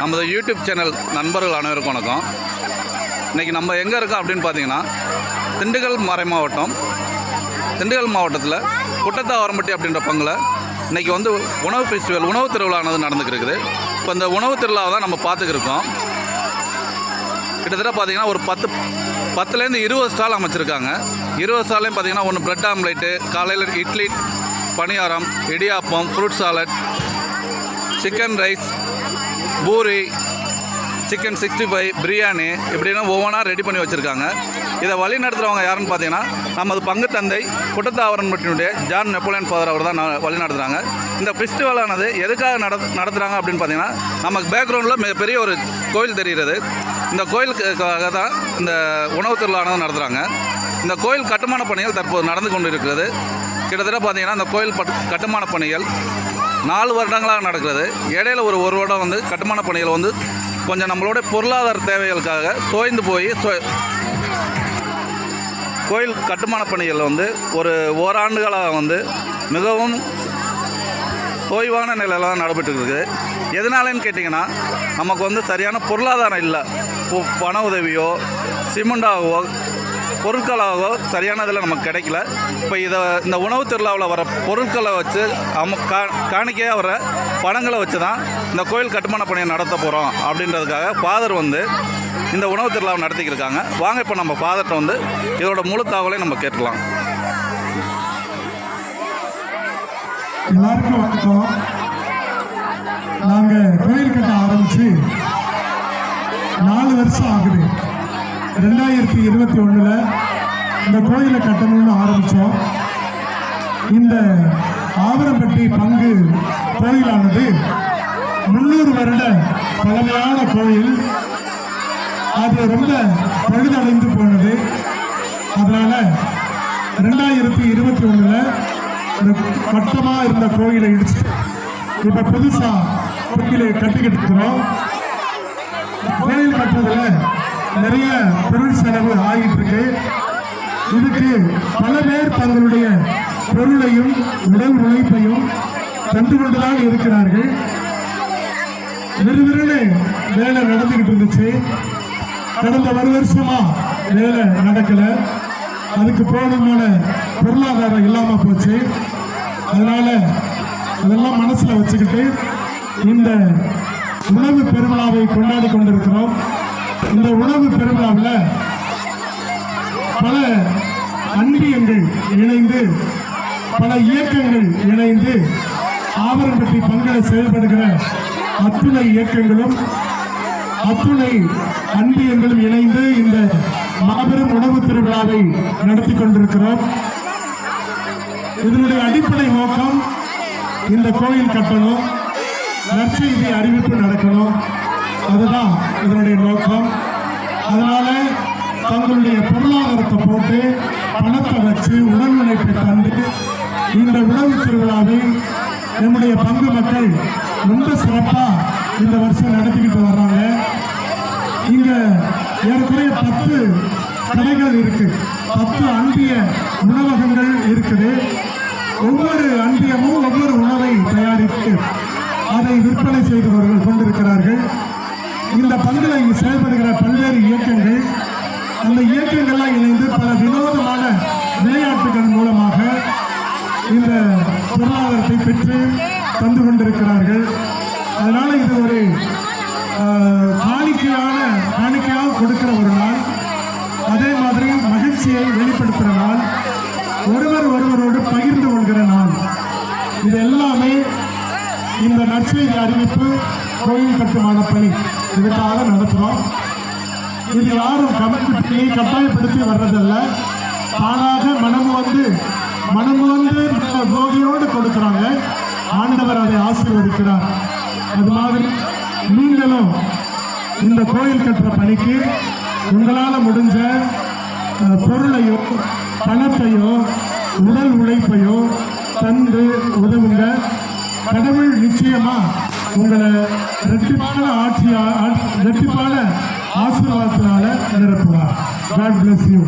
நமது YouTube channel நண்பர்கள் அனைவருக்கும் வணக்கம். இன்றைக்கி நம்ம எங்கே இருக்கோம் அப்படின்னு பார்த்தீங்கன்னா, திண்டுக்கல் மறை மாவட்டம். திண்டுக்கல் மாவட்டத்தில் குட்டத்தாவரம்பட்டி அப்படின்ற பங்கில் இன்றைக்கி வந்து உணவு ஃபெஸ்டிவல், உணவு திருவிழானது நடந்துக்கிருக்குது. இப்போ இந்த உணவு திருவிழாவை தான் நம்ம பார்த்துக்கிருக்கோம். கிட்டத்தட்ட பார்த்திங்கன்னா ஒரு 10லேருந்து 20 ஸ்டால் அமைச்சிருக்காங்க. 20 ஸ்டால்லையும் பார்த்திங்கன்னா ஒன்று பிரெட் ஆம்லேட்டு, காலையில் idli, paniyaram, idiyappam, fruit salad, chicken rice, puri, chicken 65, biryani இப்படின்னா ஒவ்வொன்றா ரெடி பண்ணி வச்சுருக்காங்க. இதை வழி நடத்துகிறவங்க யாருன்னு பார்த்தீங்கன்னா, நமது பங்கு தந்தை குட்டத்தாவரம்பட்டியினுடைய ஜான் நெப்போலியன் ஃபாதர் அவர் தான் வழி நடத்துகிறாங்க. இந்த ஃபெஸ்டிவலானது எதுக்காக நடத்துகிறாங்க அப்படின்னு பார்த்தீங்கன்னா, நமக்கு பேக்ரவுண்டில் மிகப்பெரிய ஒரு கோயில் தெரிகிறது. இந்த கோயிலுக்காக தான் இந்த உணவு திருவிழானது நடத்துகிறாங்க. இந்த கோயில் கட்டுமான பணிகள் தற்போது நடந்து கொண்டு இருக்கிறது. கிட்டத்தட்ட பார்த்திங்கன்னா இந்த கோயில் கட்டுமான பணிகள் 4 வருடங்களாக நடக்கிறது. இடையில ஒரு வருடம் வந்து கட்டுமான பணிகள் வந்து கொஞ்சம் நம்மளோட பொருளாதார தேவைகளுக்காக தோய்ந்து போய் கோயில் கட்டுமான பணிகள் வந்து ஒரு ஓராண்டுகளாக வந்து மிகவும் ஓய்வான நிலையில் தான் நடைபெற்று இருக்குது. எதனாலன்னு கேட்டிங்கன்னா, நமக்கு வந்து சரியான பொருளாதாரம் இல்லை. பண உதவியோ சிமெண்டாகவோ பொருட்களாகவோ சரியான இதில் நமக்கு கிடைக்கல. இப்போ இந்த உணவு திருவிழாவில் வர பொருட்களை வச்சு காணிக்கையாக வர பணங்களை வச்சு தான் இந்த கோயில் கட்டுமான பணியை நடத்த போகிறோம் அப்படின்றதுக்காக ஃபாதர் வந்து இந்த உணவு திருவிழாவை நடத்திக்கிருக்காங்க. வாங்க இப்போ நம்ம ஃபாதர்கிட்ட வந்து இதோட முழு தகவலையும் நம்ம கேட்கலாம். எல்லாருக்கும் வணக்கம். நாங்கள் கோயில் கட்ட ஆரம்பித்து 4 வருஷம் ஆகுது. 2021 இந்த கோயிலை கட்டணும்னு ஆரம்பித்தோம். இந்த ஆவரம்பட்டி பங்கு கோயிலானது 300 வருட பழமையான கோயில். அது ரொம்ப பழுதடைந்து போனது. அதனால் 2021 இந்த கட்டமாக இருந்த கோயிலை இடிச்சு இப்போ புதுசாக கோயிலை கட்டிக்கிட்டு இருக்கிறோம். கோயில் கட்டுறதுல நிறைய பொருள் செலவு ஆகிட்டு இருக்கு. இதுக்கு பல பேர் தங்களுடைய பொருளையும் உடல் உழைப்பையும் தந்து கொண்டுதான் இருக்கிறார்கள். விறுவிறுன்னு வேலை நடந்துகிட்டு இருந்துச்சு. கடந்த 1 வருஷமா வேலை நடக்கல. அதுக்கு போதுமான பொருளாதாரம் இல்லாம போச்சு. அதனால அதெல்லாம் மனசுல வச்சுக்கிட்டு இந்த உணவு பெருவிழாவை கொண்டாடி கொண்டிருக்கிறோம். இந்த உணவு பெருவிழாவில் பல அன்பியங்கள் இணைந்து, பல இயக்கங்கள் இணைந்து, ஆவரம்பட்டி பங்கில் செயல்படுகிற அத்துணை இயக்கங்களும் அத்துணை அன்பியங்களும் இணைந்து இந்த மாபெரும் உணவு திருவிழாவை நடத்தி கொண்டிருக்கிறோம். இதனுடைய அடிப்படை நோக்கம், இந்த கோயில் கட்டணும், நற்செய்தி அறிவிப்பு நடக்கணும். அதுதான் இதனுடைய நோக்கம். அதனால தங்களுடைய பொருளாதாரத்தை போட்டு பணத்தை வச்சு உடல் உழைப்பை தந்து இந்த உணவு திருவிழாவை நம்முடைய பங்கு மக்கள் ரொம்ப சிறப்பாக இந்த வருஷம் நடத்திக்கிட்டு வர்றாங்க. இங்க ஏற்கனவே 10 கடைகள் இருக்கு. 10 அன்பிய உணவகங்கள் இருக்குது. ஒவ்வொரு அன்பியமும் ஒவ்வொரு உணவை தயாரித்து அதை விற்பனை செய்து கொண்டிருக்கிறார்கள். இந்த பங்கில் செயல்படுகிற பல்வேறு இயக்கங்கள், அந்த இயக்கங்கள்லாம் இணைந்து பல வினோதமான விளையாட்டுகள் மூலமாக இந்த பொருளாதாரத்தை பெற்று தந்து கொண்டிருக்கிறார்கள். அதனால இது ஒரு காணிக்கையாக கொடுக்கிற ஒரு நாள். அதே மாதிரி மகிழ்ச்சியை வெளிப்படுத்துகிற நாள், ஒருவரோடு பகிர்ந்து கொள்கிற நாள். இது எல்லாமே இந்த நற்செய்தி அறிவிப்பு கோயில் கட்டுமான பணி இதுக்காக நடத்துகிறோம். இது யாரும் கமிட்டி கட்டாயப்படுத்தி வர்றதில்ல. தானாக மனம் வந்து கோகையோடு கொடுக்குறாங்க. ஆண்டவர் அதை ஆசீர்வதிக்கிறார். அது மாதிரி நீங்களும் இந்த கோயில் கட்டுற பணிக்கு உங்களால் முடிஞ்ச பொருளையோ பணத்தையோ உடல் உழைப்பையோ தந்து உதவுங்க. கடவுள் நிச்சயமா உங்களை இரட்டிப்பான ஆசீர்வாதத்தினால நிரப்புவார். God bless you.